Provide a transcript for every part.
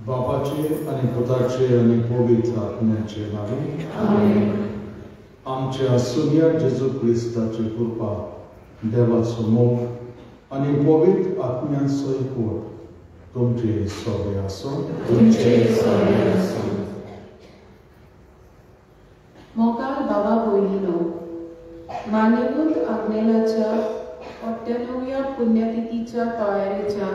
बापाचे आणि पुताचे आणि पवित्र आत्म्याचे नावे आमेन. आमच्या सुर्या जेजू ख्रिस्ताची कृपा, देवाचो मोग आणि पवित्र आत्म्याचो एकवट तुमचे सगळे आसो. मोकार बाबा भयणीनो, मानेवंत आग्नेलाच्या 98व्या पुण्यतिथीच्या तयारेच्या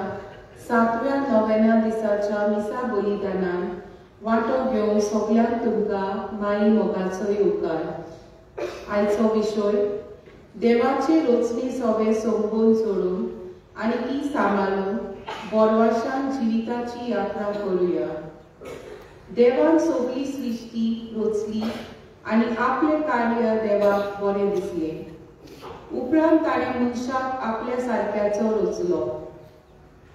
7व्या नोवेना दिसाच्या मिसा बलिदानान वांटो घेवंक सगळ्यांक तुमकां माई मोगाचो येवकार. आयचो विशय देवाचे रोचणी सवे सोंगून सोडून आनी ती सांबाळून बोरवाशान जिविताची यात्रा करूया. देवान सगळी सृश्टी रोचली आनी आपले कार्य देवाक बरें दिसले. उपरांत ताणें मनशाक आपल्या सारक्याचो रोचलो.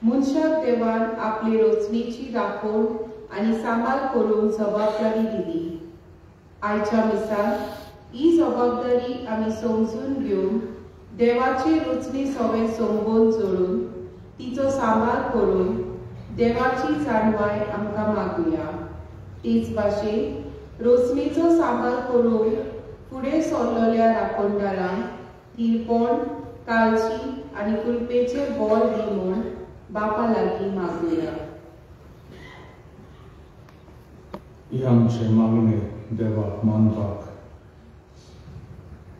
मनशाक देवान आपली रोचणीची राखण आनी सांबाळ करूंक जबाबदारी दिली. आयच्या मिसान ही जबाबदारी आमी समजून घेवन देवाची रोचणी सवे सोंगून जोडून तिचो सांबाळ करून देवाची जाणवाय आमकां मागुया. तेच भाशेन रोचणीचो सांबाळ करून फुडें सरलेल्या राखणदारांक तिरपण, काळजी आनी कुल्पेचे बोल दी म्हूण बापा लागीं मागुया. ही आमचे मागणे देवाक मानपाक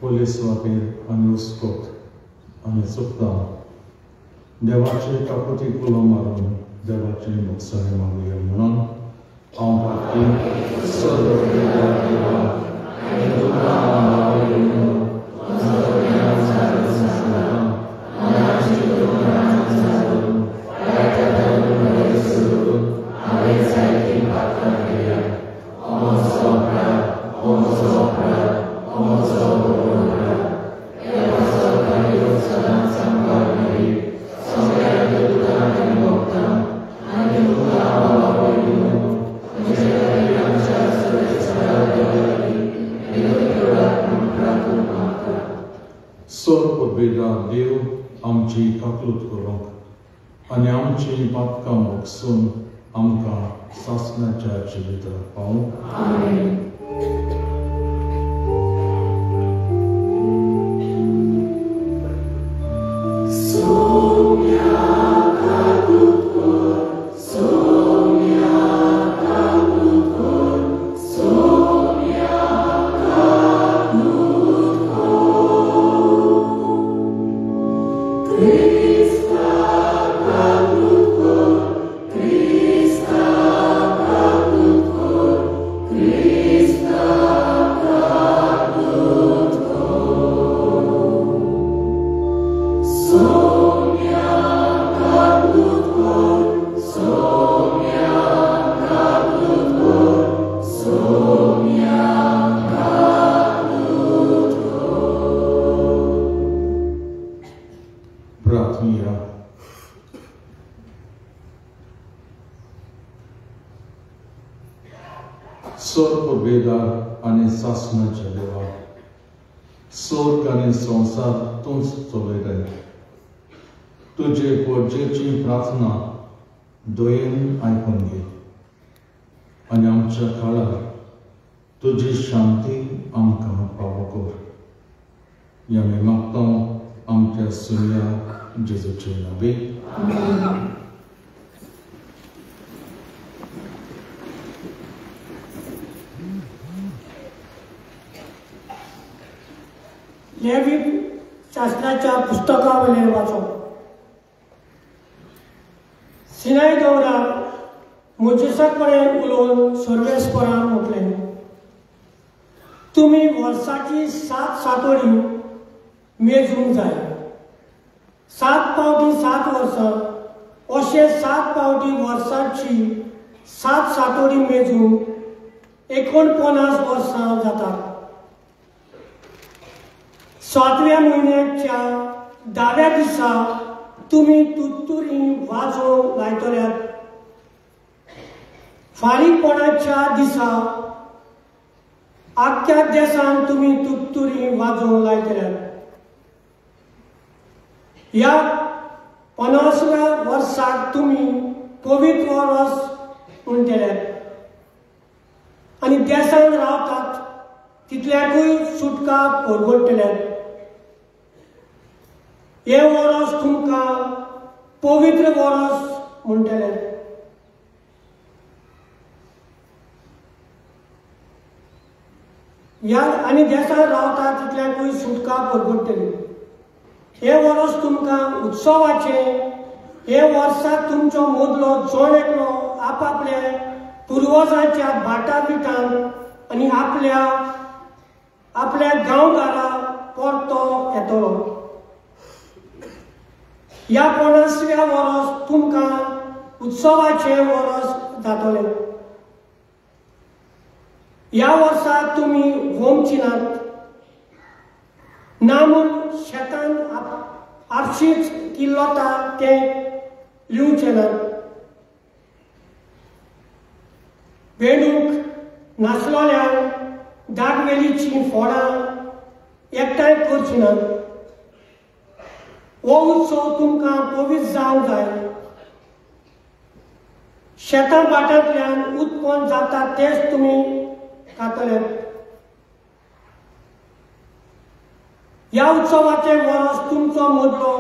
पुलीस वाटेर आनी हुस्कोत आनी चुकतां देवाचे काकुती कुलो मारून देवाचे मुखार मागुया म्हणून हांव पार्टी सदोदिया देवा आनी तुका मागयलो देव आमची तकलीफ करूंक आनी आमची पातकां मोगसून आमकां सासणाच्या जिविताक पावूंक. Christ स्वर्ग वेदार आणि शासनाच्या देवा स्वर्ग आणि संसार तूच चलयताय तुझे पोरजेची प्रार्थना दोयेन आयकून घे आणि आमच्या काळात तुझी शांती आमकां फावो कर या मी मागता आमच्या सुन्या जेजूचे नावे लेवी शास्त्राच्या पुस्तकावले वाचो सिनाय देवरान मोजेसा कडेन उलोवन सर्वेस्परान म्हटलें तुमी वर्साची 7 सातोडी मेजूंक जाय 7 पावटी 7 वर्सां अशे 7 पावटी वर्साची 7 सातोडी मेजूंक 49 वर्सां जातात 7व्या म्हयन्याच्या 10व्या दिसा तुमी तुत्तुरी वाजोवंक लायतल्यात फारीकपणाच्या दिसा आख्या देशान तुमी तुत्तुरी वाजोवंक लायतल्यात ह्या 50व्या वर्साक तुमी पवित्र वर्स म्हणटल्यात आनी देशान रावतात तितल्याकूय सुटका परवडटल्यात हे वर्स तुमकां पवित्र वर्स म्हणटले ह्या आनी देशान रावता तितल्याकूय सुटका परवडटली हे वर्स तुमकां उत्सवाचे हे वर्साक तुमचो मदलो चड एकलो आपआपल्या पुर्वजांच्या भाटा बिटान आनी आपल्या आपल्या गांवघरा परतो येतलो ह्या 50व्या वर्स तुमकां उत्सवाचे वर्स जातले ह्या वर्साक तुमी वोमचिनात ना म्हूण शेतान आरशीच किल्लोता तें लिवचें ना वेडूंक नासलोल्यांक दागवेलीचीं फळां एकठांय करची नात हो उत्सव तुमकां पवित्र जावंक जाय शेतां भाटांतल्यान उत्पन्न जाता तेच तुमी खातले ह्या उत्सवाचे वर्स तुमचो मदलो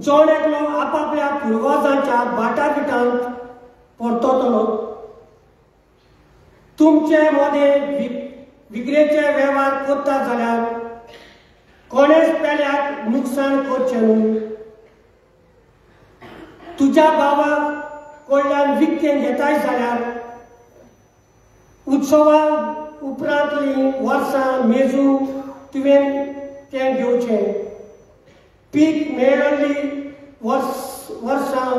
जण एकलो आपआपल्या पुर्वजांच्या भाटा बिटांत परततलो तुमचे मदें विक्रेचे वेव्हार करता जाल्यार कोणेच पेल्याक नुकसाण करचें न्हू तुज्या भावाक कडल्यान विकतें घेताय जाल्यार उत्सवा उपरांतलीं वर्सां मेजून तुवें तें घेवचें पीक मेळिल्लीं वर्सां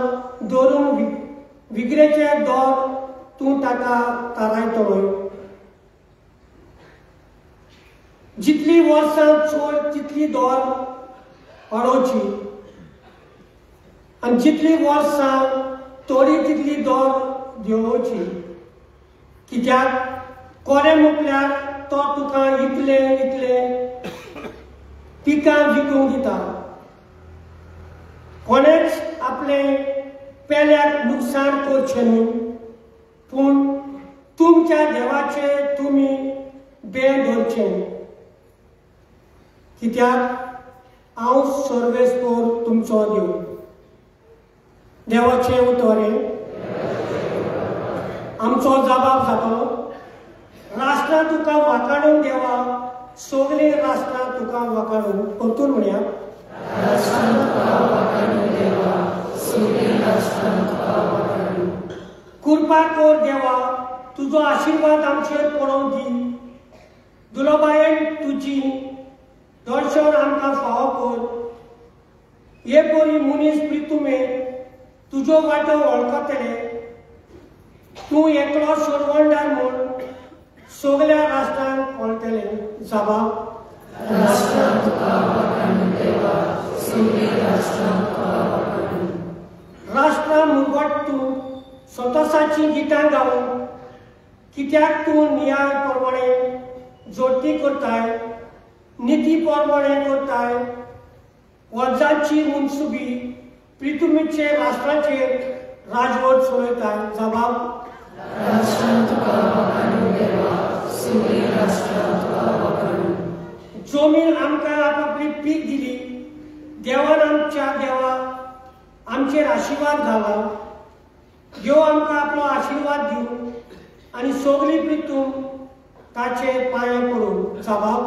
धरून विक्रेचे दर तूं ताका थारायतलो जितली वर्सां चड तितली दर वाडोवची आनी जितली वर्सां थोडी तितली दर देंवोवची कित्याक कोणे म्हटल्यार तो तुका इतले पिकां विकूंक दिता कोणेच आपले पेल्याक नुकसाण करचें न्हू पूण तुमच्या देवाचे तुमी बें धरचें कित्याक हांव सर्वेस्पोर तुमचो देव देवाचे उतोरे आमचो जबाब जातलो राष्ट्रां तुका वाखाणूंक देवा सगळीं राष्ट्रां तुका वाखाणूंक परतून म्हणया कृपा कर देवा तुजो आशिर्वाद आमचेर पडोवंक दी दुलोबायेन तुजी दर्शन आमकां फावो कर हे परी मनीस प्रितुमे तुजो वाटो वळखतले तूं एकलो सोडवणदार म्हूण सगळ्या राष्ट्रांक कळटले जबाब राष्ट्रां मुरगट तूं स्वताची गितां गावन कित्याक तूं न्याय प्रमाणे जोडती करताय, नीती प्रमाणे करताय, वजाची मुनसुबी प्रितुमीचे राष्ट्राचेर राजवट चलयताय. जबाब जमीन आमकां आपापली पीक दिली, देवान आमच्या देवा आमचेर आशिर्वाद घाला. देव आमकां आपलो आशिर्वाद दिवं आनी सगळी प्रितूम ताचे पांये पडून. जबाब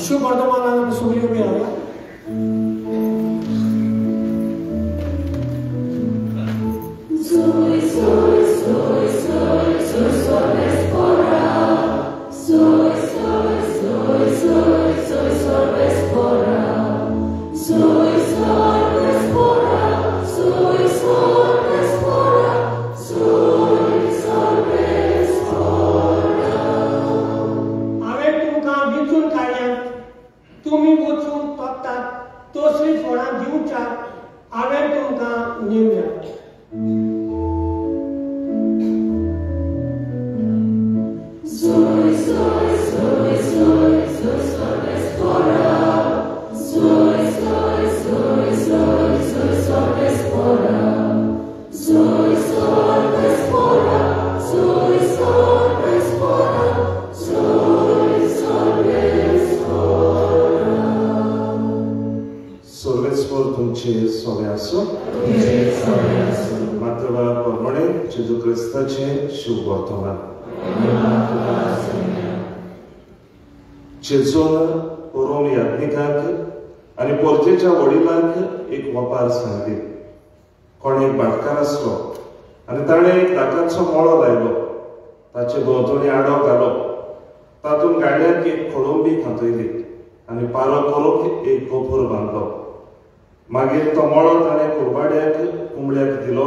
शुभ वर्तमानान सगळी उबी रावया. तुम्ही वचून तोतात तसली फळां दिवच्या हांवें तुमकां नेमल्या. Jezu Chrystacie, sił wortowa. Jezuन परोम याज्ञिकाक आनी पोरतेच्या वडिलांक एक वपार सांगली. कोण एक भाटकार आसलो आनी ताणें एक लांकाचो मळो लायलो. ताचे भोंवतणी आडो घालो. तातूंत गाड्याक एक खोळंबी खांतयली आनी पारो करूंक एक गोपूर बांदलो. मागीर तो मळो ताणें कुरवाड्याक कुंबड्याक दिलो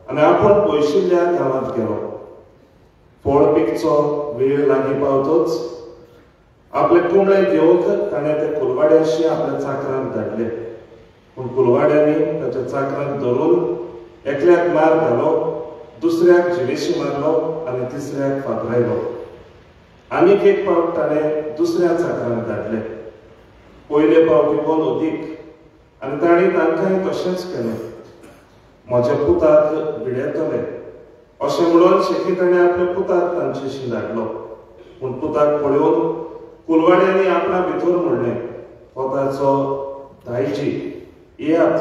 आनी आपूण पयशिल्ल्या गांवांत गेलो. फळ पिकचो वेळ लागीं पावतोच आपले कुंबळे घेवंक ताणें ते कुलवाड्याशी आपल्या चाकरांक धाडले. पूण कुलवाड्यांनी ताच्या चाकरांक धरून एकल्याक मार घालो, दुसऱ्याक जिवेशी मारलो आनी तिसऱ्याक फातरायलो. आनीक एक फावट ताणें दुसऱ्या चाकरांक धाडले. पयले पावपी कोण ओदीक आनी तांणी तांकांय तशेंच केलें. म्हज्या पुताक भिडेतले अशें म्हणून शेकी ताणें आपल्या पुताक तांचेशी धाडलो. पूण पुताक पळोवन कुलवाड्यांनी आपणा भितर म्हणलें, हो ताचो दायजी, येयात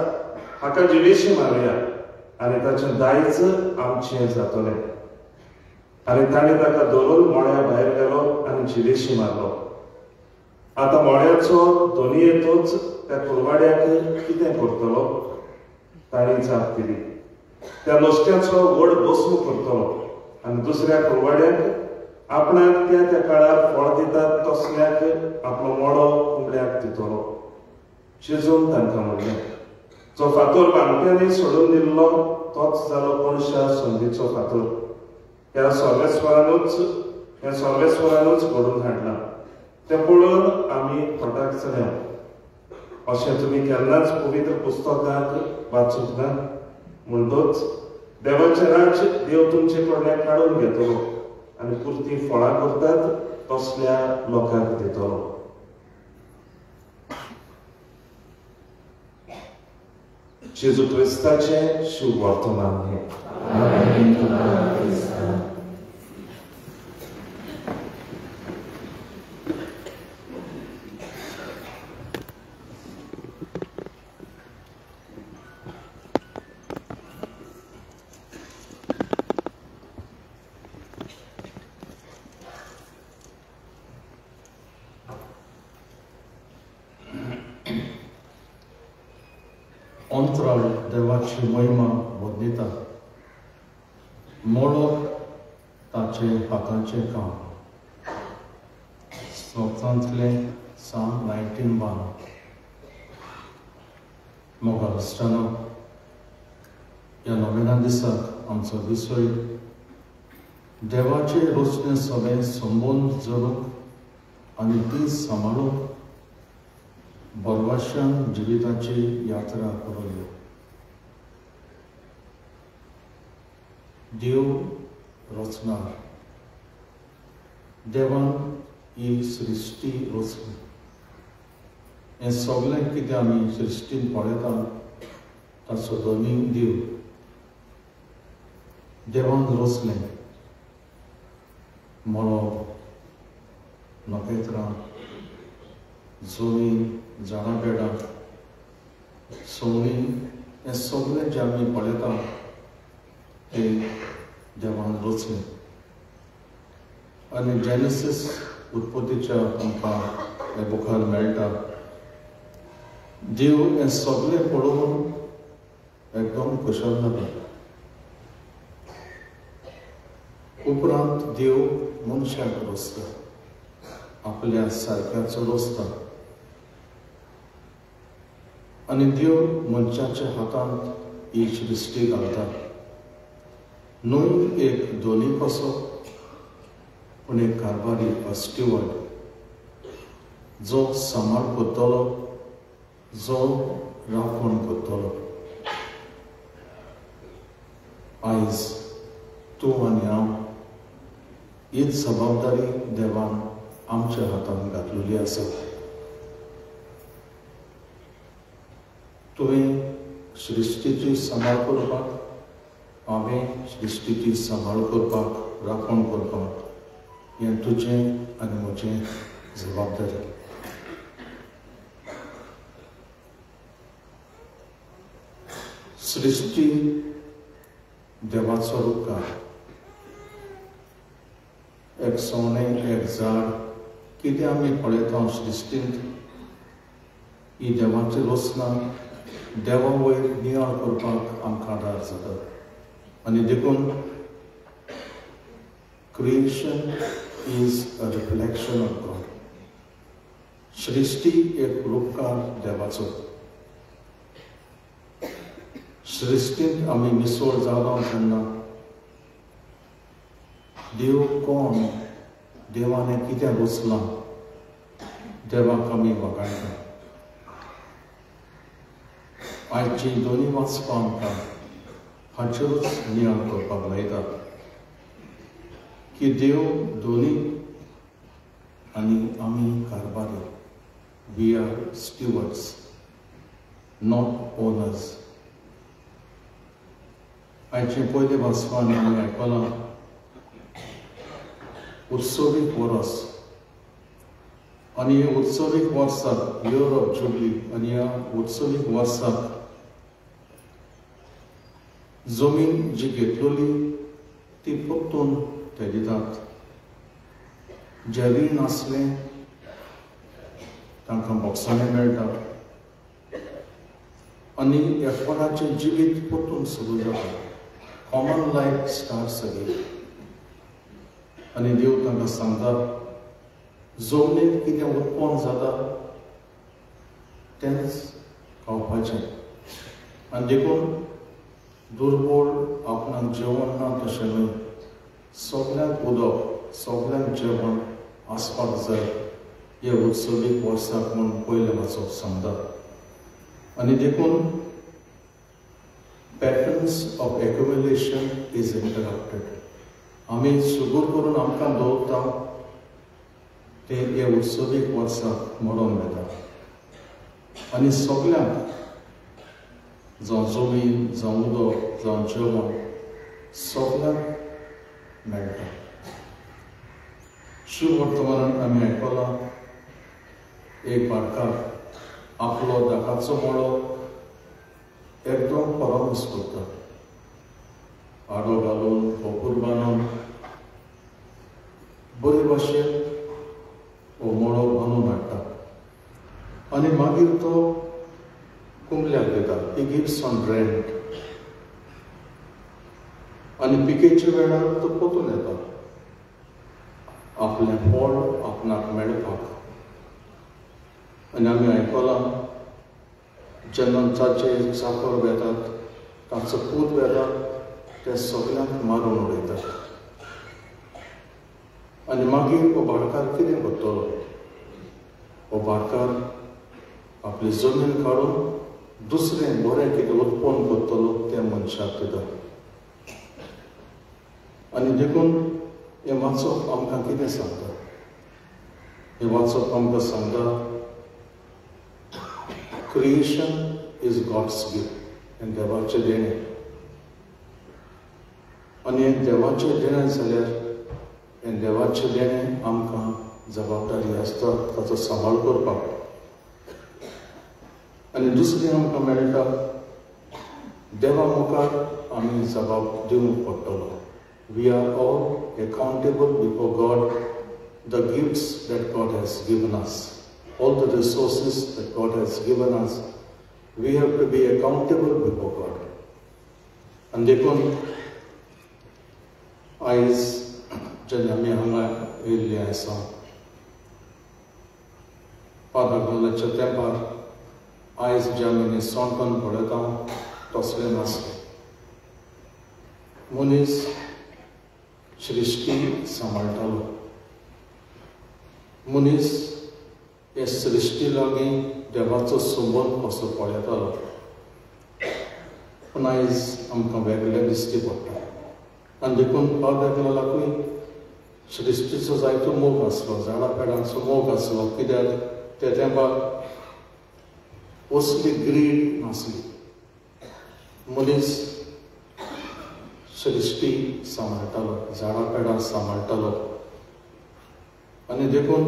हाका जिवेशी मारुया आनी ताचें दायज आमचें जातलें. आनी ताणें ताका धरून मळ्या भायर गेलो आनी जिवेशी मारलो. आतां मळ्याचो दोनयेतूच त्या कुलवाड्याक कितें करतलो? ताणी जाप दिली, त्या नुस्त्याचो व्हड भस्म करतलो आनी दुसऱ्या कुलवाड्याक आपणाक त्या त्या काळार फळ दितात तसल्याक आपलो मळो कुंबड्याक दितलो. शिजून तांकां म्हणलें, जो फातर बांगट्यांनी सोडून दिल्लो तोच जालो कोणशा संदीचो फातर. ह्या सर्वेस्वरानूच घडून हाडला. तें पळोवन आमी पोटाक चल्या. अशें तुमी केन्नाच पवित्र पुस्तकांत वाचूंक ना. म्हणटूच देवाचें राज्य देव तुमचे कडल्यान काडून घेतलो आनी पुरती फळां करतात तसल्या लोकांक दितलो. जेजू क्रिस्ताचें शुभ वर्तमान. अंतराळ देवाची महिमा वर्णिता. मोळोक ताचे हातांचें काम. स्तोत्रांतलें Psalm 19:1. मोगास्तानो ह्या नोवेना दिसाक आमचो विसय देवाचे रोचणे सगळे संबंद जोडूंक आनी ती सांबाळूंक बरवाशान जिविताची यात्रा करूया. देव रचणार, देवान ही सृश्टी रचली. हें सगळें कितें आमी सृश्टीन पळयता ताचो दोनी देवान रचलें. मळो, नखेत्रां, जमीन, झाडां बेडां, सवणी, हें सगळें जें आमी पळयता तें देवान रचलें. आनी जेनेसीस उत्पत्तीच्या आमकां ह्या बुकार मेळटा. देव हें सगळें पळोवन एकदम खुशाल जाता. उपरांत देव मनशाक रचता, आपल्या सारक्याचो रचता. आनी देव मनशाच्या हातांत ही सृश्टी घालता. न्हू एक दोनी कसो, पूण एक कारभारी, स्टीवर्ड, जो सांबाळ करतलो, जो राखण करतलो. आयज तूं आनी हांव हीच जबाबदारी देवान आमच्या हातांत घातलेली आसा. तुवें सृश्टीची सांबाळ करपाक, हांवें सृश्टीची सांबाळ करपाक, राखण करपाक, हें तुजें आनी म्हजें जबाबदारी. सृश्टी देवाचो उपकार. एक सोणें, एक झाड, कितें आमी पळयता सृश्टींत, ही देवाची रचना देवा वयर नियाळ करपाक आमकां आदार जाता. आनी देखून creation is a reflection of God. सृश्टी एक रूपकार देवाचो. सृश्टींत आमी मिसळ जालो तेन्ना देव कोण, देवाने कितें रचलां, देवाक आमी वगाळटा. आयची दोनी वाचपां आमकां हाचेरूच नियाळ करपाक लायता की देव दोनी आनी आमी कारभारी. We are stewards, not owners. आयचे पयले वाचपान आमी आयकलां उत्सवीक वरस. आनी हे उत्सवीक वर्साक, इयर ऑफ जुबली, आनी ह्या उत्सवीक वर्साक जमीन जी घेतलेली ती परतून ते दितात. जे रीण आसलें तांकां बोक्सांनी मेळटा. आनी एकपणाचें जिवीत परतून सुरू जाता. Common life starts again. आनी देव तांकां सांगता, जमनीत कितें उत्पन्न जाता तेंच खावपाचें. आनी देखून दुर्बळ, आपणाक जेवण ना तशें न्हय, सगळ्यांक उदक, सगळ्यांक जेवण आसपाक जाय. हे उत्सवीक वर्साक म्हूण पयले वाचप सांगता. आनी देखून patterns of accumulation is interrupted. आमी सुगूर करून आमकां दवरता ते हे उत्सवीक वर्साक मळोन येता. आनी सगळ्यांक, जावं जमीन, जावं उदक, जावं जेवण, सगळ्यांक मेळटा. शुभ वर्तमानांत आमी आयकलां एक भाटकार आपलो दाकाचो मळो एकदम परामूस करता. आडो घालून, कोपूर बांदून, बरे भाशेन हो मळो बांदून हाडटा. आनी मागीर तो कुंबल्याक दिता. He gives on rent. आनी पिकेच्या वेळार तो परतून येता आपलें फळ आपणाक मेळपाक. आनी आमी आयकलां जेन्ना ताचे चाकर वेतात, ताचो पूत वेता, ते सगळ्यांक मारून उडयतात. आनी मागीर हो भाटकार कितें करतलो? हो भाटकार आपली जमीन काडून दुसरें बरें कितें उत्पन्न करतलो त्या मनशाक दिता. आनी देखून हें वाचप आमकां कितें सांगता? हें वाचप आमकां सांगता क्रिएशन इज गॉड्स गिफ्ट, हें देवाचें देणें. आनी हें देवाचें देणें जाल्यार हें देवाचें देणें आमकां जबाबदारी आसता ताचो सांबाळ करपाक. आनी दुसरें आमकां मेळटा देवा मुखार आमी जबाब दिवंक पडटलो. We are all accountable before God the gifts that God has given us, all the resources that God has given us. We have to be accountable before God. आनी देखून आयज जेन्ना आमी हांगा येयल्ली आसा पादाग्नाच्या तेंपार, आयज जे आमी निसवणपण पळयता तसलें नासलें. मनीस सृश्टी सांबाळटालो. मनीस हे सृश्टी लागीं देवाचो संबंद कसो पळयतालो. पूण आयज आमकां वेगळें दिश्टी पडटा. आनी देखून पादाग्नालाकूय सृश्टीचो जायतो मोग आसलो, झाडां पेडांचो मोग आसलो. कित्याक त्या तेंपार असली ग्रीड नासली. मनीस सृश्टी सांबाळटालो, झाडां पेडां सांबाळटालो. आनी देखून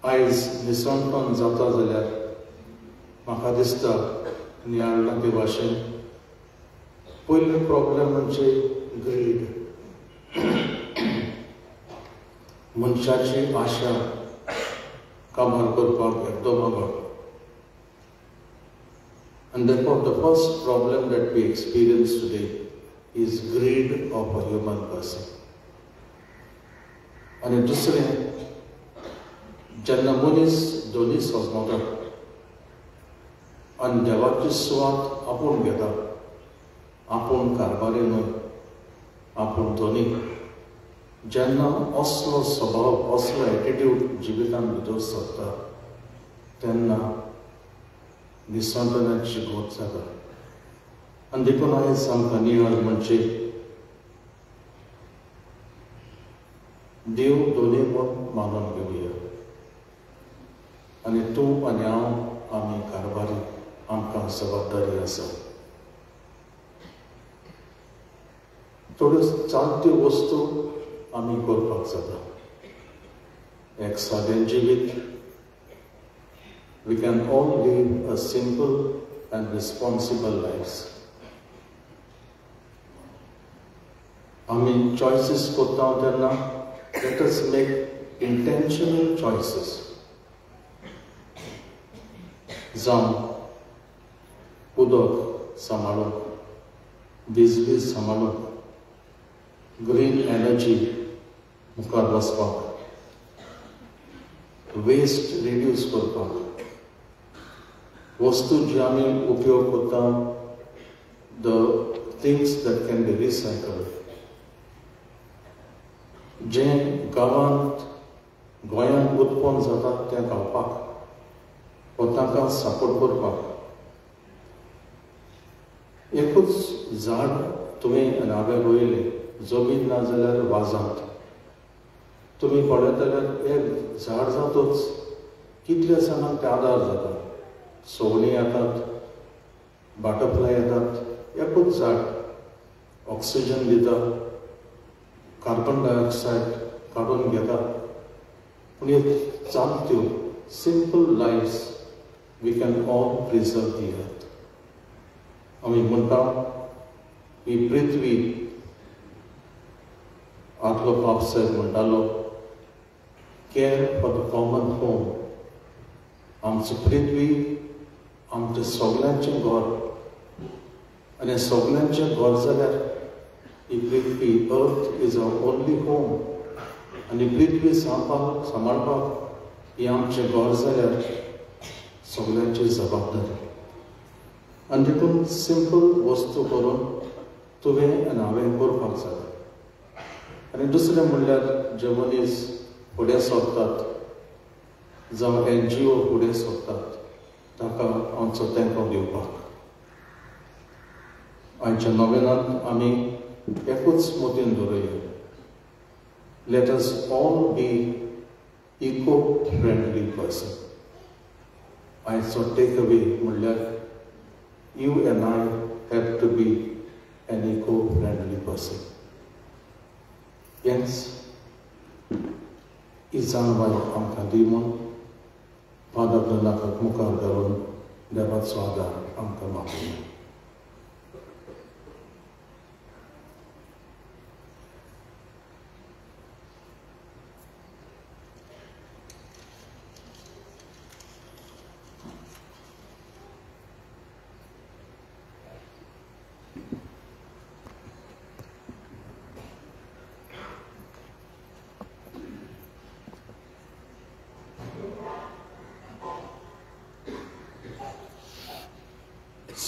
आयज निसवणपण जाता जाल्यार म्हाका दिसता नियाळना ते भाशेन पयलो प्रॉब्लेम म्हणजे ग्रीड. मनशाची आशा काबार करपाक एकदम आवड. And therefore, the first problem that we experience today is greed of a human person. आनी दुसरें, जेन्ना मनीस दोनी सोजमता आनी देवाची सुवात आपूण घेता, आपूण कारभारी न्हय, आपूण धोनी, जेन्ना असलो स्वभाव, असलो एटिट्यूड जिवितांत भितर सरता, तेन्ना निसंतनाची गोत जाता. आनी देखून आयज आमकां नियाळ म्हणजे देव दोनी पण मानून घेवया. आनी तूं आनी हांव आमी कारभारी, आमकां जबाबदारी आसा. थोड्यो चालत्यो वस्तू आमी करपाक जाता. एक सादें जिवीत. We can all live a simple and responsible lives. आमी choices करता तेन्ना let us make intentional choices. जावं उदक सांबाळप, बिजली सांबाळप, ग्रीन एनर्जी मुखार वचपाक, वेस्ट रिड्यूस करपाक, वस्तू जी आमी उपयोग करता, the things that can be recycled. जें गांवांत गोंयांत उत्पन्न जाता तें खावपाक वा ताका सपोर्ट करपाक. एकूच झाड तुमी आनी हांवें रोयलें, जमीन ना जाल्यार वाजांत. तुमी पळयत जाल्यार एक झाड जातूच कितल्या जाणांक ते आदार जाता. सोवणी येतात, बटरफ्लाय येतात. एकूच झाड ऑक्सिजन दिता, कार्बन डायऑक्सायड काडून घेता. पूण ह्यो चालत्यो simple lives we can all preserve the earth. आमी म्हणटा ही पृथ्वी, आदलो बाब साहेब म्हणटालो care for the common home. आमची पृथ्वी आमचें सगळ्यांचें घर. आनी सगळ्यांचें घर जाल्यार ही पृथ्वी, earth is our only home. आनी पृथ्वी सांबाळपाक ही आमचें घर जाल्यार सगळ्यांची जबाबदारी. आनी देखून सिंपल वस्तू करून तुवें आनी हांवें करपाक जाय. आनी दुसरें म्हणल्यार जे मनीस फुडें सरतात, जावं NGO फुडें सरतात, ताका आमचो तेंको दिवपाक. आयच्या नोवेनांत आमी एकूच मोतीन दवरया. Let us all be eco-friendly person. So take away म्हणल्यार you and I have to be an eco-friendly person. Yes, ही जाणवाय आमकां दी म्हूण पादाक मुखार घालून देवाचो आदार आमकां मागूया.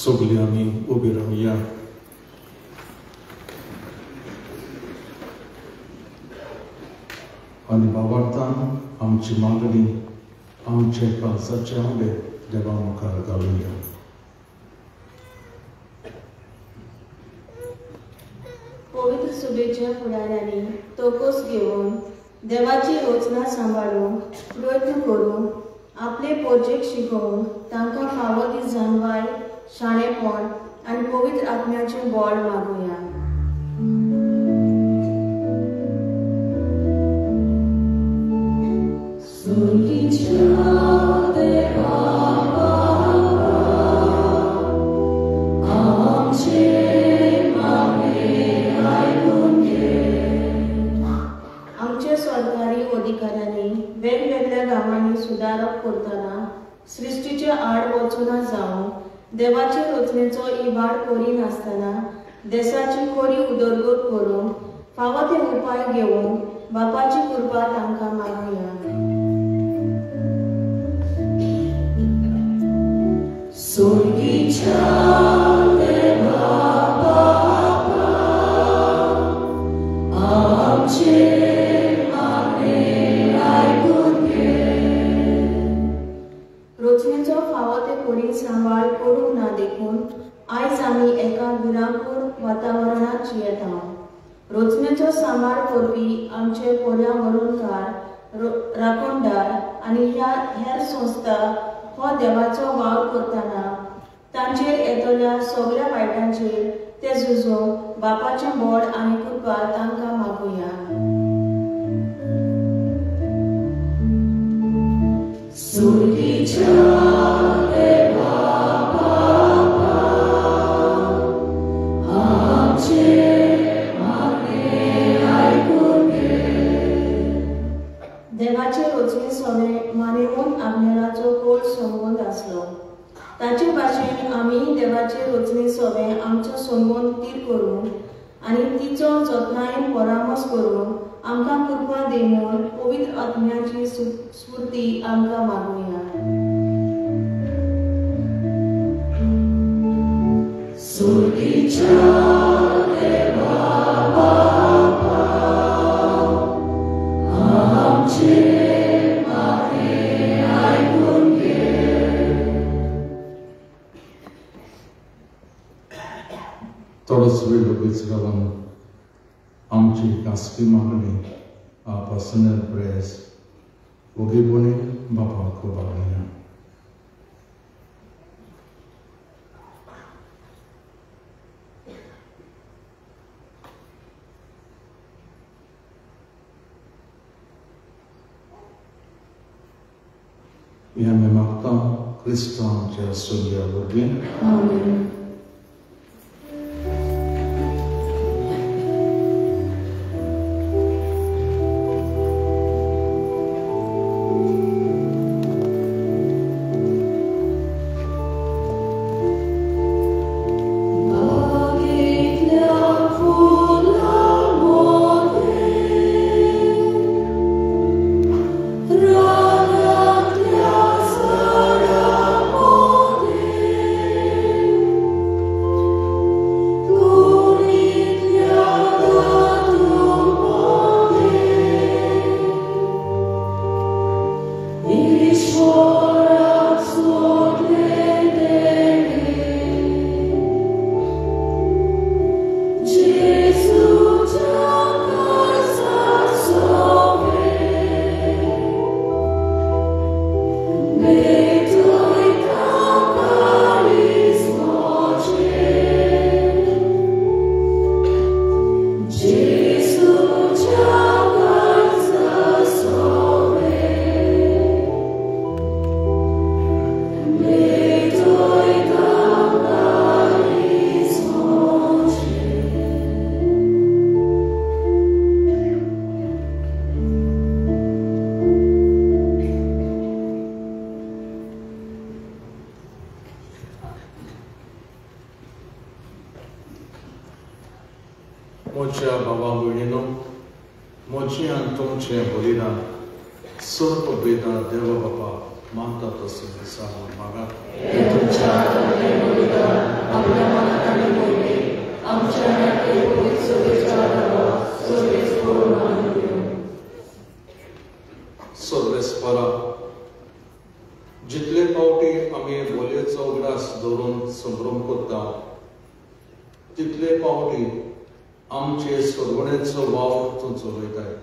सगळीं आमी उबी रावया. आनी भावार्थान आमची मागणी आमचे काळजाचे आंबे देवा मुखार घालुया. पवित्र सुबेच्या फुडाऱ्यांनी तोकोस घेवन देवाची योजना सांबाळून प्रयत्न करून आपले प्रोजेक्ट शिकोवन तांकां फावो ती जाणवाय, शाणेपण आनी पवित्र आत्म्याचें बळ मागुया. आमच्या सरकारी अधिकाऱ्यांनी वेगवेगळ्या गांवांनी सुदारप करतना सृष्टीचे आड वचून जावन देवाचे रचनेचो इबाड करिनासतना देशाची खरी उदरगत करून फावो ते उपाय घेवन बापाची कृपा तांकां मागुया. रचनेचो फावो ते करीन सांबाळ करूंक ना देखून आयज आमी एका विरांकूळ वातावरणात जियेता. रचनेचो सांबाळ करपी आमचे पर्यावरणकार, राखणदार आनी हेर संस्था हो देवाचो वावर करतना तांचेर येतल्या सगळ्या वायटांचेर ते झुजोवंक बापाचें बळ आनी कृपा तांकां मागुया. देवाचे रचने सगळे मानेवून आज्ञेलाचो खोल संबंध आसलो. ताचे भाशेन आमी देवाचे रचने सगळे आमचो संबंध तीर करून आनी तिचो जतनायेन परामर्श करून आमकां कृपा दी म्हूण पवित्र आत्म्याची स्फूर्ती आमकां मागुया. थोडोच वेळ लगेच रावन आमची खासगी मागणी पर्सनल प्रेयर्स ओगीपणी बापाक मागुया. E आमी मागता क्रिस्तांच्या सुर्या वरवीं. आमेन. म्हज्या भावा भयणीनो, म्हजें आनी तुमचें बलिदान सर्व वेदां देव बापा मागता तसो दिसा मागात. सर्वेस्परा जितले फावटी आमी बोलयेचो उगडास दवरून संभ्रम करता तितले फावटी आमचे सरवणेचो वावर तूं चलयताय.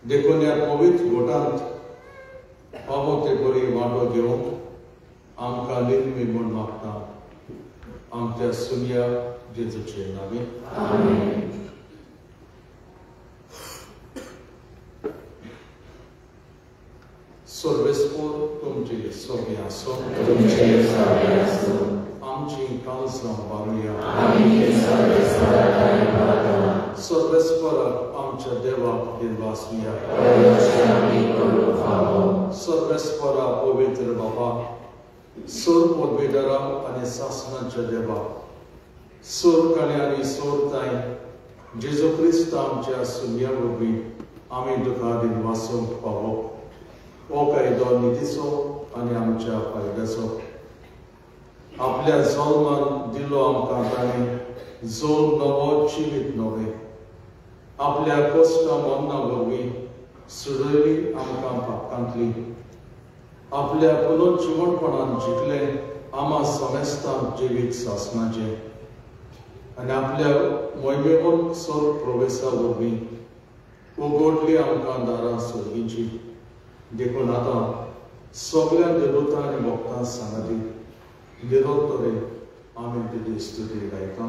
देखून ह्या पवित्र घोटांत फावो ते बरी वांटो घेवंक आमकां निर्मी म्हूण मागता. आमच्या सुन्या जेजूचे नांवे. सर्वेस्पोर तुमचे सगळे आसो. आमची काळजां बाळुया. सर्वेस्पराक आमच्या देवाक दिनवासुया. सर्वेस्परा पवित्र बाबा, सोर पदवीदारा आनी सासणाच्या देवा, सोर आनी सोरताय जेजू क्रिस्त आमच्या सुन्या वरवीं आमी तुका दिनवासूंक पावप. हो कायदो नितीचो आनी आमच्या फायद्याचो. आपल्या जल्मान दिलो आमकां ताणें जोड नवो जिवीत नवे. आपल्या कश्टां मरना वरवीं सुडयली आमकां पापकांतली. आपल्या पुनर्जीवनपणान जिखले आमा समेस्तांक जिवीत सासणाचें आनी आपल्या मोहिमेवन सोर प्रवेशा वरवीं उगडली आमकां दारां सर्गीची. देखून आतां सगळ्या देवतां आनी भक्तां सांगाती निरंतरे आमी तुजी स्तुती गायता.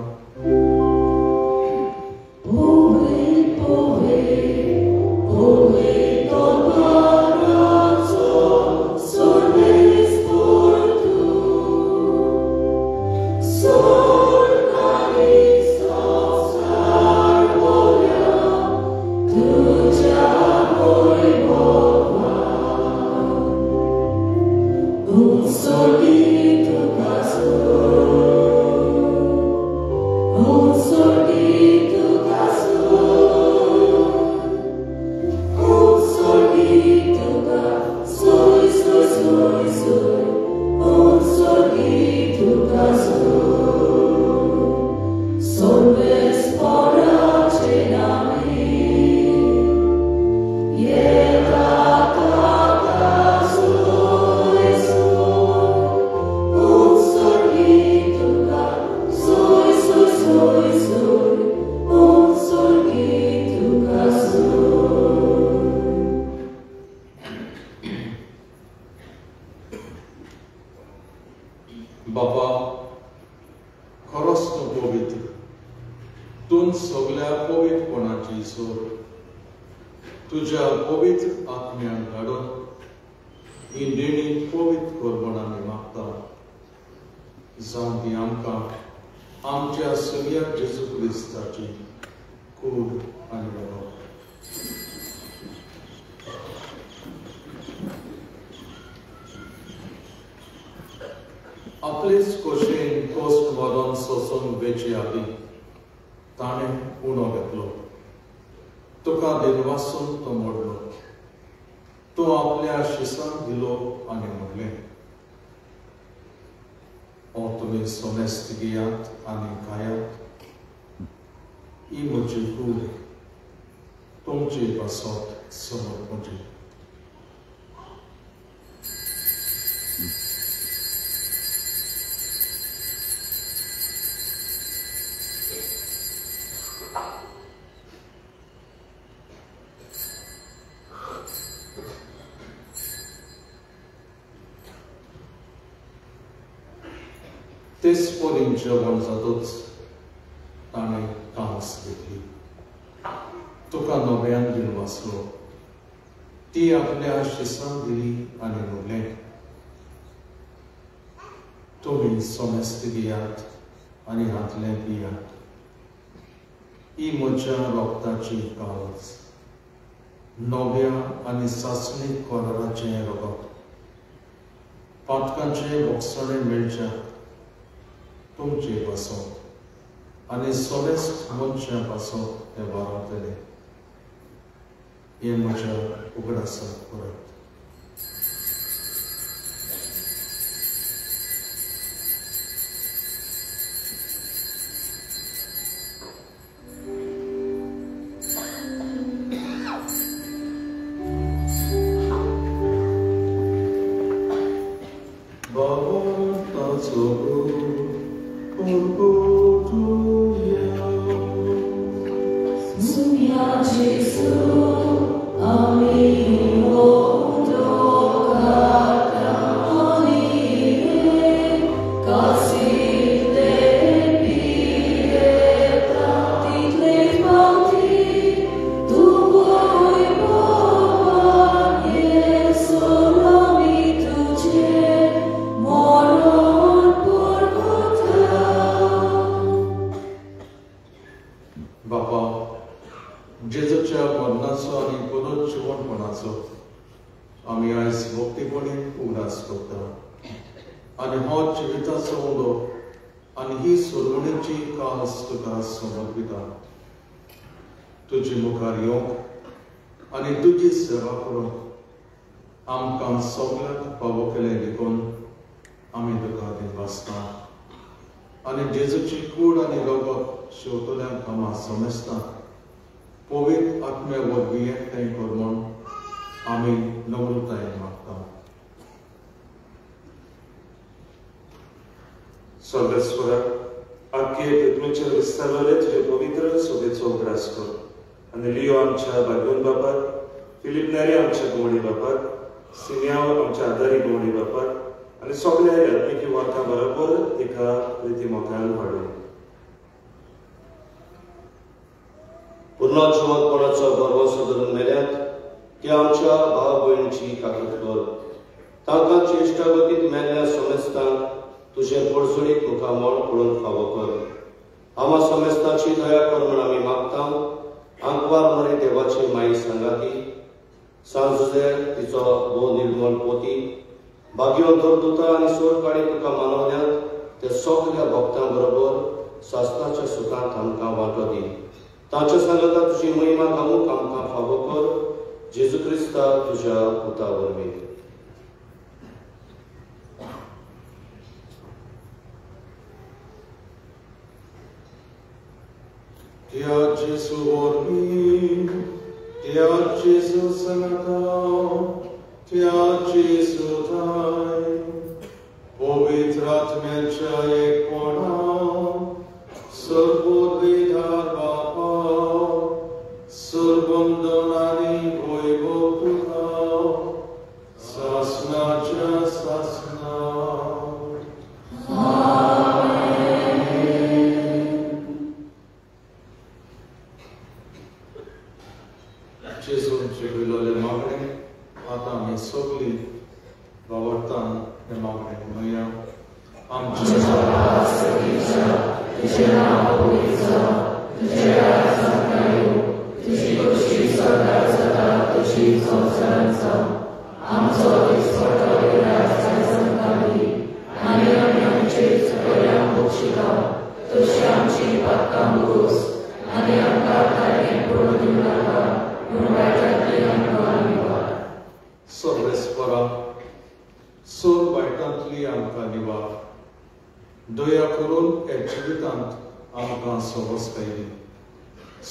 बाबा, खरोच तूं पवित्र. तूं सगळ्या पवित्रपणाची सोर. तुज्या पवित्र आत्म्यान घडोवन ही देणी पवित्र कर म्हूण आमी मागता. जावं ती आमकां आमच्या सगळ्या जेजू क्रिस्ताची कूड आनी वडो. आपलेच खोशेन कोस्ट व्हरोन सोसून वेचे आदी ताणें उणो घेतलो. तुका दिनवासून तो मोडलो. तो आपल्या शिसांक दिलो आनी म्हणलें, हो तुमी सोमेस्त घेयात आनी खायात. ही म्हजी कूड, तुमची बसत समोर म्हजी. तेच परीन जेवण जातूच ताणें कांस घेतली. तुका नव्यान दिनवासलो. ती आपल्या शिसांक दिली आनी म्हणलें, तुमी सोमेस्त घेयात आनी हातलें पियात. ही म्हज्या रोगताची काळज, नव्या आनी सासणीक कराराचें रगत. पातकांचे वखसणे मेळच्याक तुमचे बसत. आनी सोबेस्त मनशां पासो ते वावरतले हे म्हज्या उगडासाक परत. तुझे मुखार येवंक आनी तुजी सेवा करूंक आमकां सगळ्यांक फावो केलें देखून आमी तुका दिवसता आनी जेजूची कूड आनी रगत शेवतल्यांक आमी समजता पवित्र आत्म्या वरवीं एकठांय कर म्हूण आमी नम्रतायेन मागता. स्वर्गस्वराक आख्खे पृथ्वीचेर विस्तारलेले तुजे पवित्र सोबेचो उगडास कर आनी लियो आमच्या बागोन बापाक, फिलीप नेरी आमच्या गवळी बापाक, सिमियाव आमच्या आदारी गवळी बापाक आनी सगळ्या आत्मिकी वार्ता बरोबर एका प्रिती मोगान वाडय. पुर्णा जिवंतपणाचो गर्व सदरून मेल्यात ते आमच्या भाव भयणीची काकूट कर. तांकां चेश्टागतीत मेल्ल्या समेस्तांक तुजे पडसुडीक मुखामोळ पडून फावो कर. आमा समेस्ताची दया कर म्हूण आमी मागता. आंकवार मरे देवाची माई सांगाती, सांजुजे तिचो भोव निर्मळ पोती, भाग्यो दरदुता आनी सोरकाळी तुका मानवल्यात ते सगळ्या भक्तां बरोबर सासणाच्या सुखांत आमकां वांटो दी. तांच्या सांगता तुजी महिमा गावूंक आमकां फावो कर. जेजू क्रिस्ता तुज्या पुता वरवीं. Tia Jesu vorbi, Tia Jesu sanata, Tia Jesu dai, Povitratmecha ekona, Sarvodvidhar Bapa, Sarvam donani voivo puta, Sasna cha sasna. जेजूंचे विलोले मागणे आता आमी सगळी वावरतान हे मागणे म्हणया. सर्वेस्परा सोर वायटांतली आमकां दिवा. दया करून हे जिवितांत आमकां सोबसकाय दी.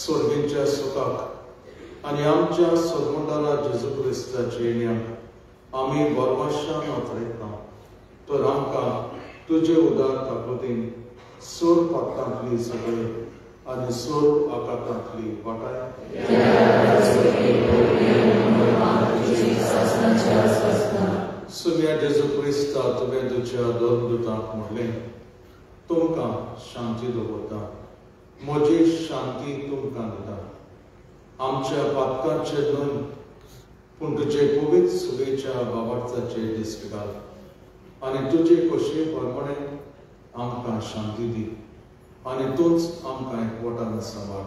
स्वर्गीच्या सुखाक आनी आमच्या सर्वंडारा जेजू क्रिस्ताच्या येण्याक आमी बरमाशान वाचयता. तर आमकां तुजे उदार ताकतीन सोर पातांतली सगळी आनी सोर आकातांतली वाटाय सुम्या जेजू क्रिस्ता तुवें तुज्या दोरदुतांक म्हणलें, तुमकां शांती दवरता, म्हजी शांती तुमकां दिता. आमच्या पातकांचे न्हय पूण तुजे पवित्र सुबेच्या बाबार्चाचे दीस घाल आनी तुजे कशे प्रमाणे आमकां शांती दी आनी तूंच आमकां एकवटान सांबाळ.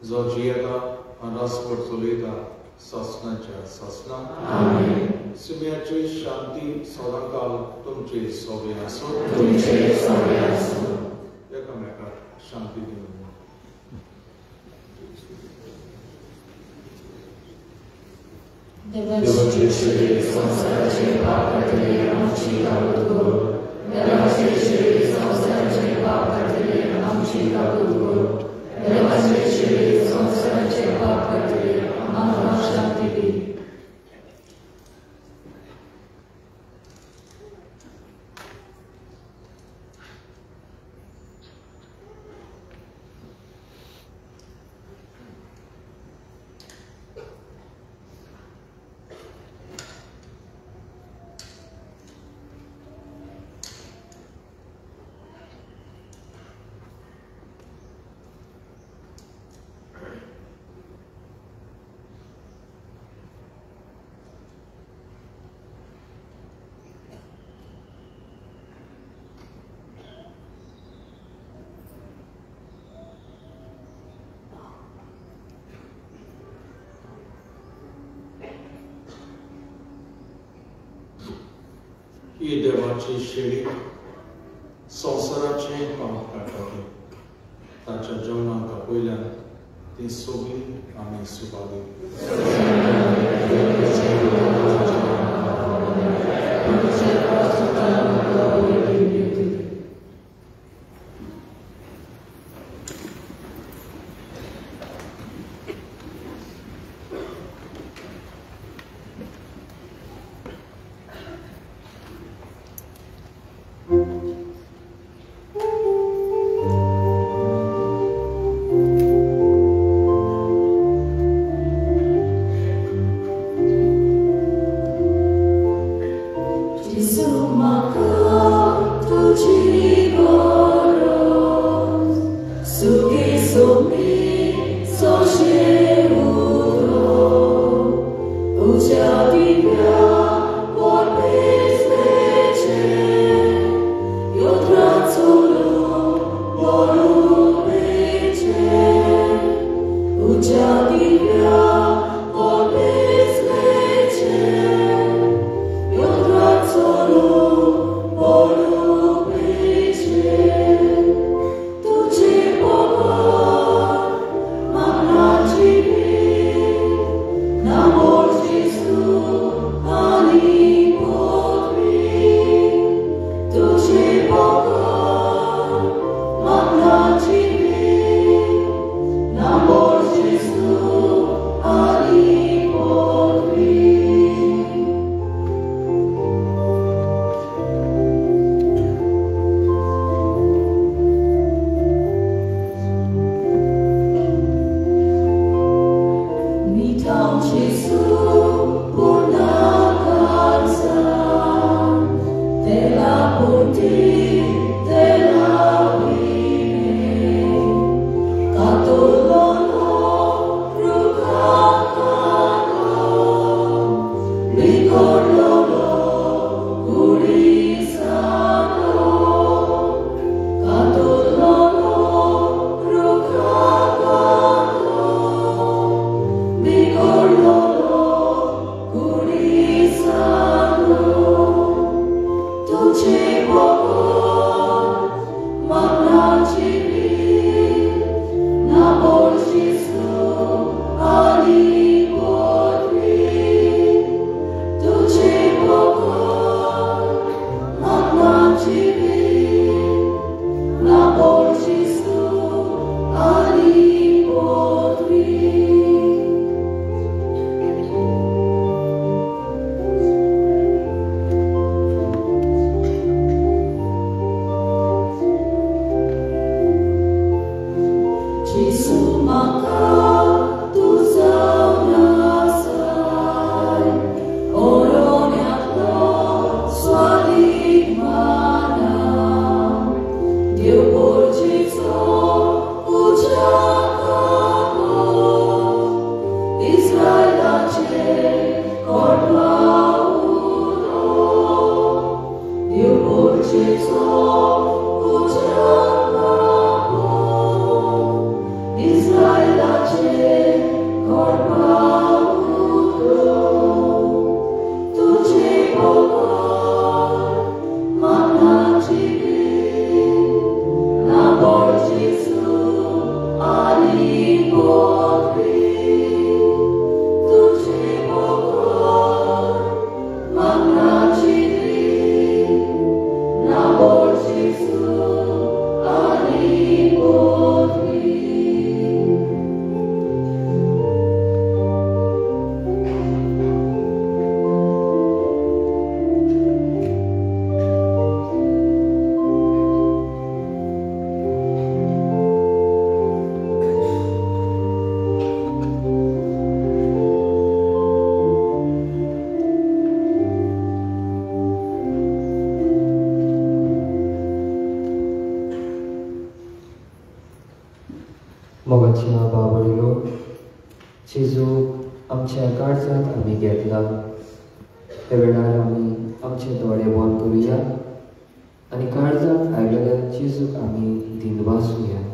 जो जियेता आनी रसवट चलयता ससनाच्या ससना. सुम्याची शांती सदांकाल तुमचे सोबे आसूं. एकामेकाक शांती देऊन देवाचे श्री संसाराचे पाप काढले आमची काबूत करो. देवाचे श्री संसाराचे पाप काढले आमची काबूत करो. देवाचे श्री संसाराचे पाप काढले आम्हाला शांती दे. ही देवाची शेळी संसाराचे पाप काडटली. ताच्या जेवणाक पयल्यान ती सगळी आमी सुपाली. Israel मोगाच्या बाबडीलो जेजू आमच्या काळजांत आमी घेतला त्या वेळार आमी आमचे दोळे बंद करुया आनी काळजांत आयलेल्या जेजूक आमी दिनवासुया.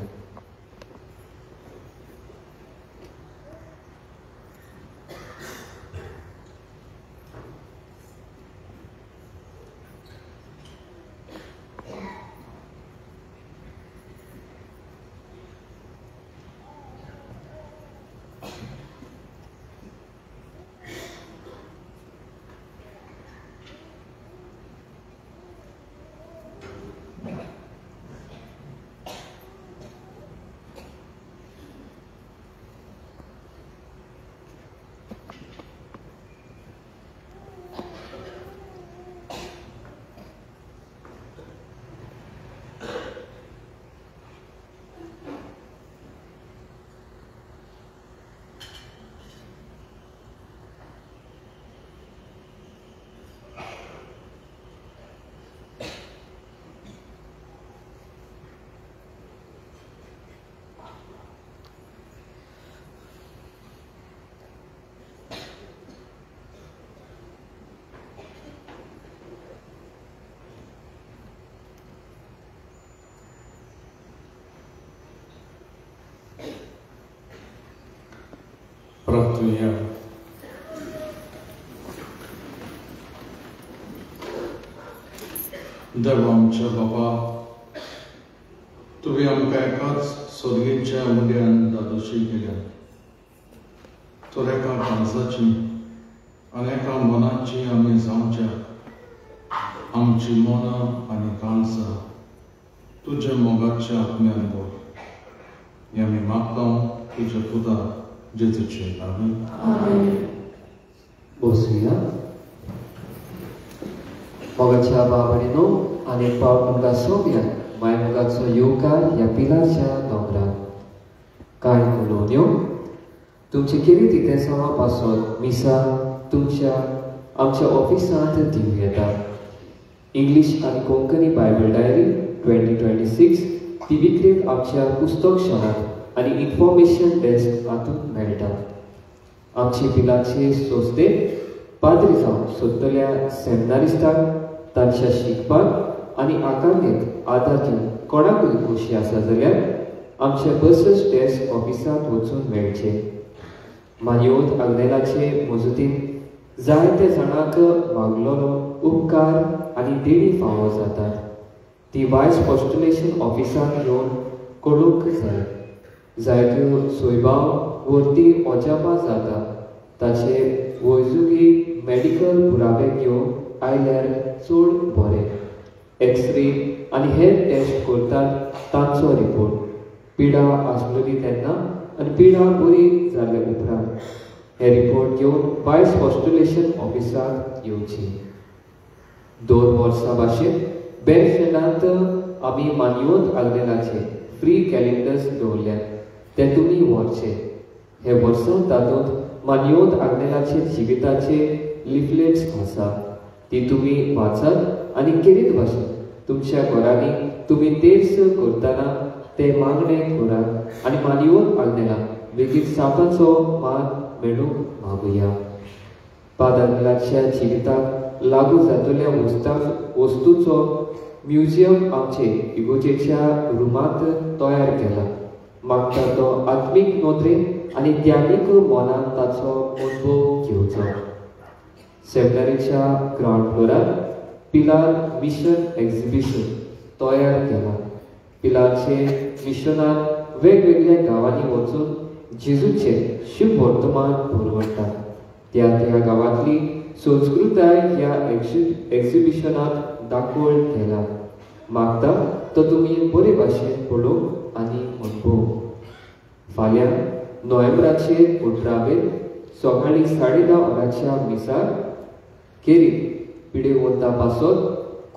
Praktuje. देवांचे बाबा, तुवें आमकां एकाच सोदगीच्या मुड्यान दादोशी केल्या. तर एका काळजाची आनी एका मनाची आमी जावच्या आमची मनां आनी काळजां तुज्या मोगाच्या आत्म्यान भर. हें आमी मागता तुज्या पुता जेजूचे नांवान. बसुया. मोगाच्या बाबडीनो आनी पावट तुमकां सोबयाक मायमुगाचो येवकार ह्या पिलाच्या दोंगरार. कांय उलोवण्यो तुमचे कितें तिथे सवा पासून मिसा तुमच्या आमच्या ऑफिसांत दिवं येता. इंग्लीश आनी कोंकणी बायबल डायरी 2026 ती विक्रेत आमच्या पुस्तक शाळांत आनी इन्फॉर्मेशन डेस्क हातूंत मेळटा. आमचे पिलाचे सोस्ते पाद्री जावन सोदतल्या सेमिनारिस्टांक तांच्या शिकपाक आनी आकांक्षेक आदार दिवन कोणाकूय खोशी आसा जाल्यार आमच्या बसस डेस्क ऑफिसांत वचून मेळचे. मानयोत आग्नेलाचे मजतीन जायते जाणांक मागलोलो उपकार आनी देणी फावो जातात. ती वायस पोस्टुलेशन ऑफिसांत येवन कळूंक जाय. जायत्यो सोयबाव वर्ती ओजापा जाता ताचे वैजकी मेडिकल पुरावे घेवन आयल्यार चड बरें. एक्सरे आनी हेर टेस्ट करतात तांचो रिपोर्ट. पिडा आसलेली तेन्ना आनी पिडा बरी जाले उपरांत हे रिपोर्ट घेवन वायस पोस्टुलेशन ऑफिसांत येवची. 2 वर्सां भाशेन बेलफेनांत आमी मानयोत आग्नेलाचे फ्री कॅलेंडर्स दवरल्यात. ते तुमी व्हरचे. हे वर्सां तातूंत मानयोत आग्नेलाचे जिविताचे लिफलेट्स आसा. ती तुमी वाचात आनी कितें भाशेन तुमच्या घरांनी तुमी तेर्स करतना ते मागणे करात आनी मानयोत आग्नेला बेगीन सापाचो मान मेळूंक मागुया. पादाग्नेलाच्या जिविताक लागू जातल्या वस्तूंचो म्युजियम आमचे इगोजेच्या रुमांत तयार केला. मागता तो आत्मीक नोदरेन आनी ध्यानीक मनान ताचो अनुभव घेवचो. सेमिनारीच्या ग्राउंड फ्लोरार पिलार मिशन एक्झिबिशन तयार केला. पिलारचे मिशनान वेगवेगळ्या गांवांनी वचून जेजूचे शुभ वर्तमान परवडटा त्या गांवांतली संस्कृताय ह्या एक्झिबिशनात दाखोवन केला मागता तो तुमी बरे भाशेन पळोवंक आनी अणभव फाल्यां नोव्हेंबराचे 18 सकाळी 10:30 वरांच्या मिसार केरी पिडे वता पासत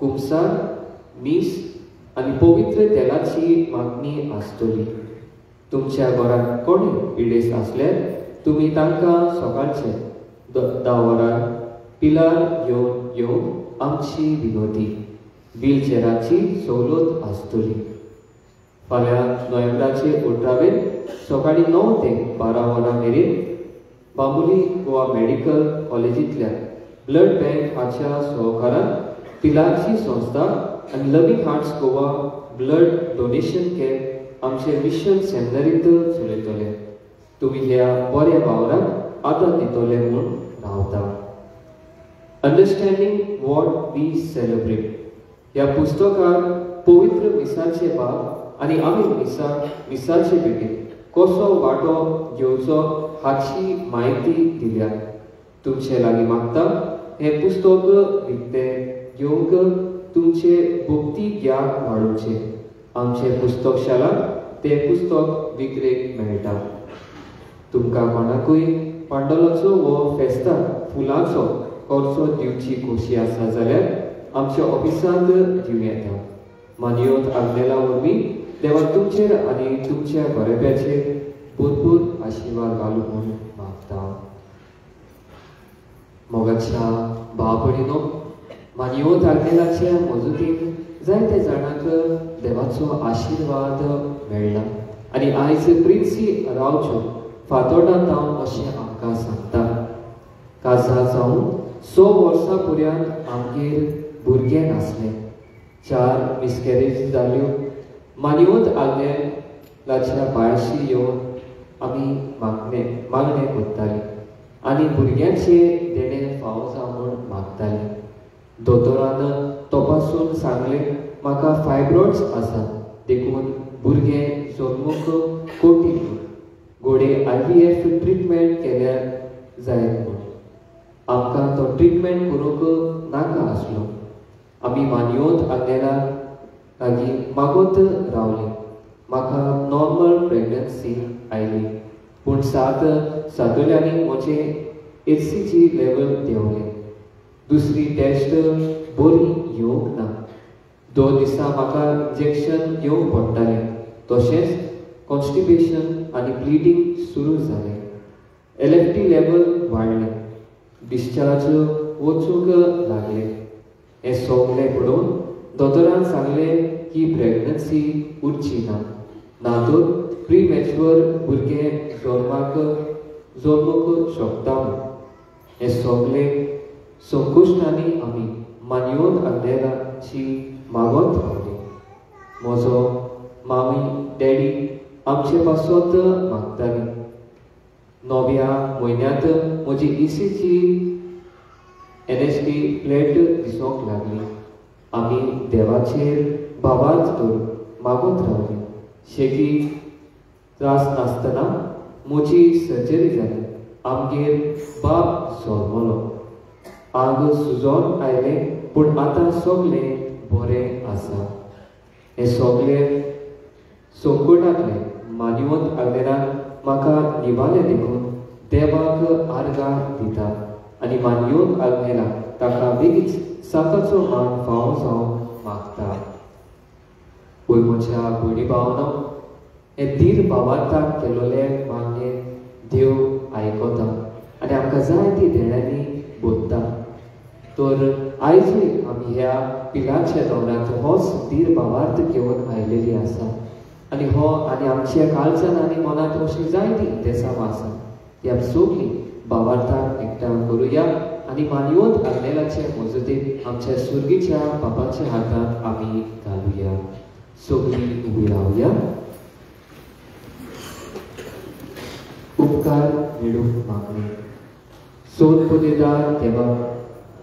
कुमसार मीस आनी पवित्र तेलाची मागणी आसतली तुमच्या घरांत कोणी पिडेस आसल्यार तुमी तांकां सकाळचे 10 वरां पिलार घेवन येवंक आमची विनोदी व्हीलचेराची सवलत आसतली फाल्यां नोव्हेंबराचे 18 सकाळी 9 ते 12 वरां मेरेन Bambolim Goa medical कॉलेजींतल्या blood bank हाच्या सहकारान पिलारची संस्था आनी loving hearts Goa blood donation camp आमचे मिशन सेमिनारींत चलयतले तुमी ह्या बऱ्या वावराक आदार दितले म्हूण रावता अंडरस्टँडींग वॉट वी सेलिब्रेट ह्या पुस्तकांत पवित्र मिसाचे भाग आनी आमी मिसाचे बेगीन कसो वांटो घेवचो हाची म्हायती दिल्या तुमचे लागीं मागता हें पुस्तक विकतें घेवंक तुमचे भक्ती ज्ञान वाडोवचें आमचे पुस्तकशालांत तें पुस्तक विक्रेक मेळटा तुमकां कोणाकूय पांडोलाचो वो फेस्ताक फुलांचो खर्चो दिवची खोशी आसा जाल्यार आमच्या ऑफिसांत दिवं येता मानयोत आग्नेला वरवीं देवा तुमचेर आनी तुमच्या बरेब्याचेर भरपूर आशिर्वाद घालूं म्हूण मागता मोगाच्या भाव भयणीनो मानयोत आग्नेलाच्या मजूतीन जायते जाणांक देवाचो आशिर्वाद मेळ्ळा आनी आयज प्रिन्सी रावच्यो फातोर्डा तावन अशें आमकां सांगता काजार जावन 6 वर्सां पर्यंत आमगेर भुरगें नासलें 4 मिसकॅरेज जाल्यो मानयोत आग्नेलाच्या पांयाशी येवन आमी मागणें करतालीं आनी भुरग्यांचे देणे फावो जावं म्हूण मागतालीं दोतोरान तपासून सांगलें म्हाका फायब्रॉइड्स आसा देखून भुरगें जल्मूक कठीण घोडे IVF ट्रिटमेंट केल्यार जायत म्हूण आमकां तो ट्रिटमेंट करूंक नाका आसलो आमी मानयोत आग्नेला लागीं मागोत रावलीं म्हाका नॉर्मल प्रेग्नन्सी आयली पूण 7 सातोल्यांनी म्हजें HCG लेवल देंवलें दुसरी टेस्ट बरी येवंक ना 2 दिसां म्हाका इंजेक्शन घेवंक पडटालें तशेंच कॉन्स्टिपेशन आनी ब्लिडींग सुरू जालें LFT लेवल वाडलें डिस्चार्ज वचूंक लागलें हें सगलें पळोवन दोतोरान सांगलें की प्रेग्नन्सी उरची ना नातर प्रीमॅच्युअर भुरगें जल्मूक शकता हें सगलें संकोश्टांनी आमी मानयोत आग्नेलाची मागोत रावलीं म्हजो मामी डॅडी आमचे पासत मागतालीं 9व्या म्हयन्यांत म्हजी ECG NSD प्लेट दिसोंक लागली आमी देवाचेर बाबात धरून मागोत रावलीं शेकी त्रास नासतना म्हजी सर्जरी जाली आमगेर बाब जल्मलो आंग सुजोन आयलें पूण आतां सगलें बरें आसा हें सगलें संकटांतलें मानयोत आग्नेलान म्हाका निवालें देखून देवाक आर्गां दिता आनी मानयोत आग्नेला ताका बेगीच साकाचो मान फावो जावंक मागता पळय म्हज्या भयणी भावनो हें धीर भावार्थाक केलोलें मागणें देव आयकता आनी आमकां जायती देण्यांनी बोधता तर आयजूय आमी ह्या पिलाच्या दोंगरांत होच धीर भावार्थ घेवन आयलेली आसा आनी हो आनी आमच्या काळजान आनी मनांत अशी जायती देसावां आसा ती आमी सगळीं भावार्थाक एकठांय करुया आनी मानयोत आग्नेलाचे मजतीन आमच्या सुर्गीच्या बापाच्या हातांत आमी घालुया सगळीं उबी रावया उपकार मेळूंक मागणी सोद पदेदार देवा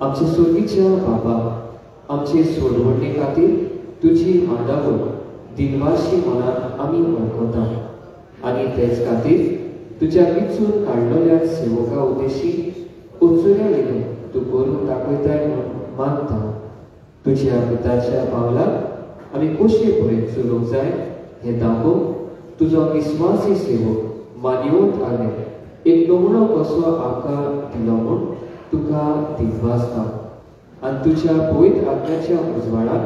आमच्या सुर्गीच्या बाबा आमचे सोडवणे खातीर तुजी मांडावळ दिनवाशी मनात आमी वळखता आनी तेच खातीर तुज्या विचून काडलेल्या सेवका उद्देशी उचुल्या लेगीत तूं करून दाखयताय म्हूण मानता. तुज्या पुताच्या पावलाक आमी कशे पळय चलोवंक जाय हें दाखोवंक तुजो विस्वासी सेवक मानिवंत आले एक नमुनो कसो आकार दिलो म्हूण तुका दिवसता. आनी तुज्या पवित्र आत्म्याच्या उजवाडाक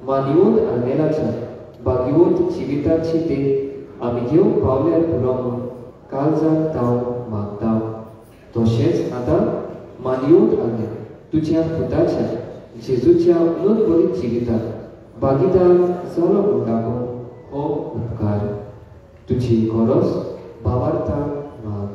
मानिवंत आर्नेलाच्या भाग्यवंत जिविताची देख आमी घेवंक पावल्यार पुरो म्हूण काळजाक तांव मागता. तशेंच आतां मानिवंत आर्ने तुज्या पुताच्या जेजूच्या उनत जिविताक भागीदार जालो म्हूण दाखोवंक हो उपकार. तुजी गरज भावार्थाक माग.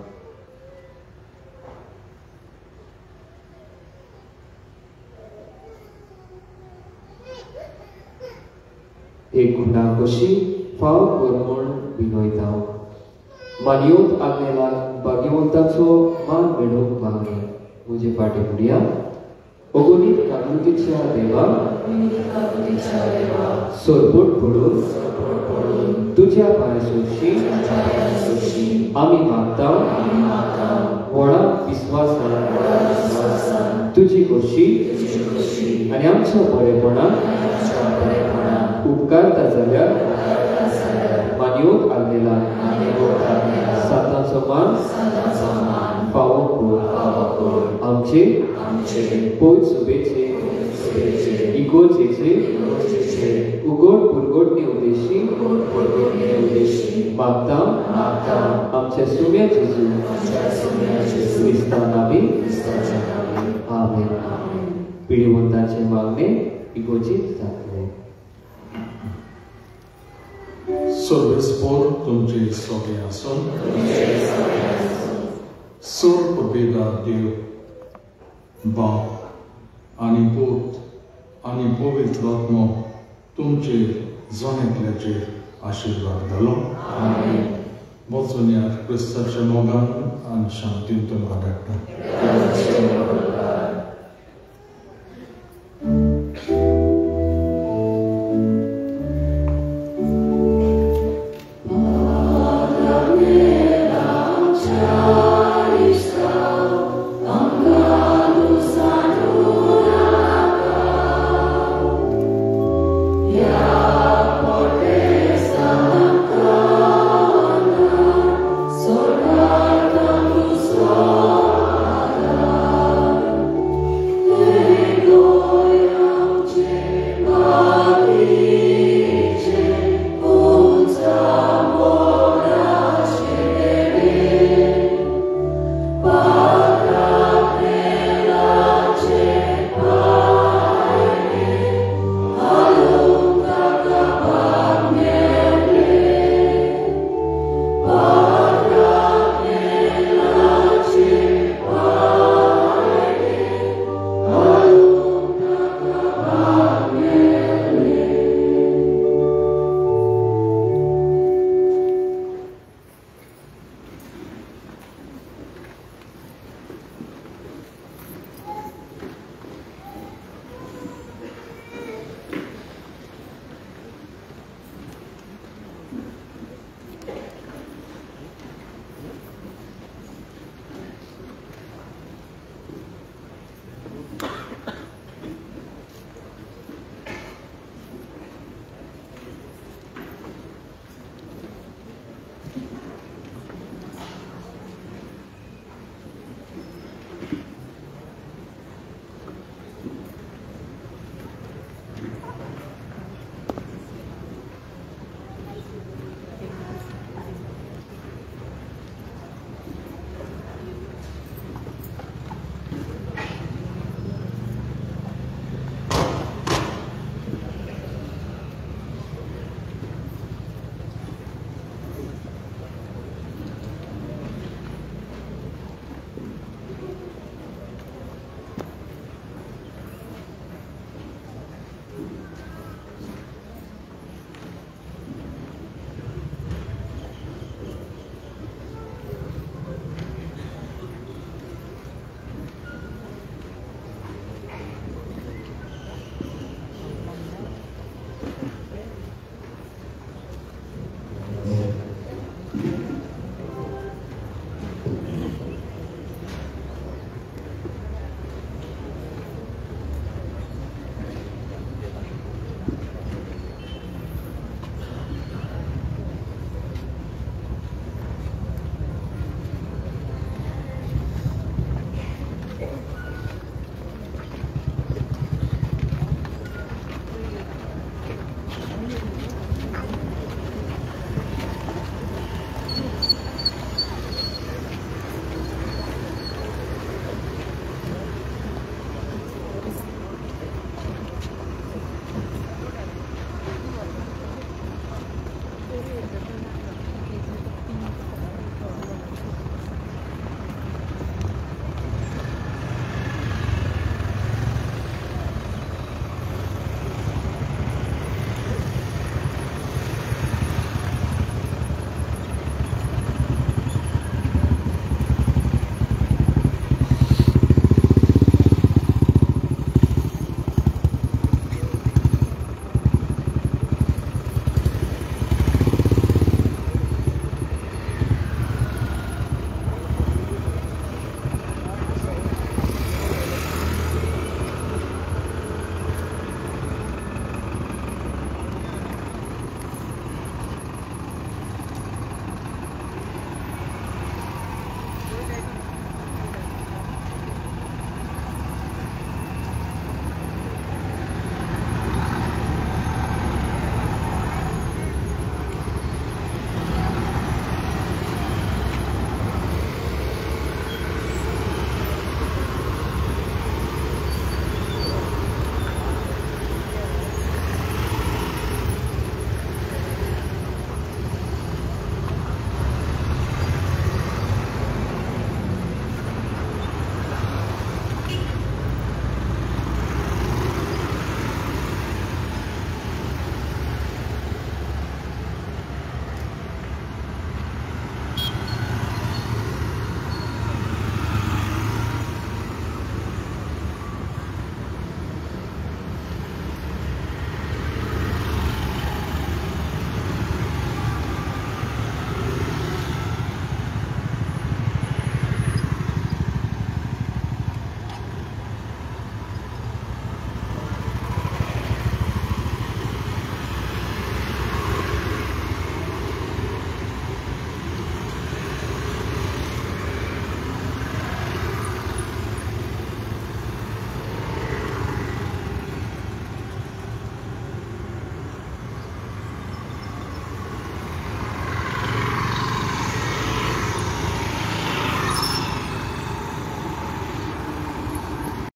एक गुणा कशी फाव कर म्हूण विनयता. मानिवंत आग्नेला भाग्यवंताचो मान मेळोवंक मागणे. म्हजे फाटी फुडया अगोनीत काकुतीच्या देवा सोरपोट पडून तुज्या पांय सोडशी आमी मागता. व्हडा विस्वासान तुजी खोशी आनी आमच्या बरेपणाक उपकारता जाल्यार मानिवंत आग्नेला सातांचो मान फावो कर. आमचे पोट सुबेचे इगोजेचे उगोड पुरगोडने उद्देशी मागता. आमच्या सुम्या जेजू क्रिस्तान आमी आमेन. पिढीवंतांचे मागणे इगोजीत जातले. सर्वेस्पोर तुमचे सोबे आसून सोर पबेदार देव बाप आनी पूत आनी पवित्र आत्मो तुमचे जनेकल्याचेर आशिर्वाद घालो. वचून ह्या क्रिस्ताच्या मोगान आनी शांतीन तुमकां धाडटा.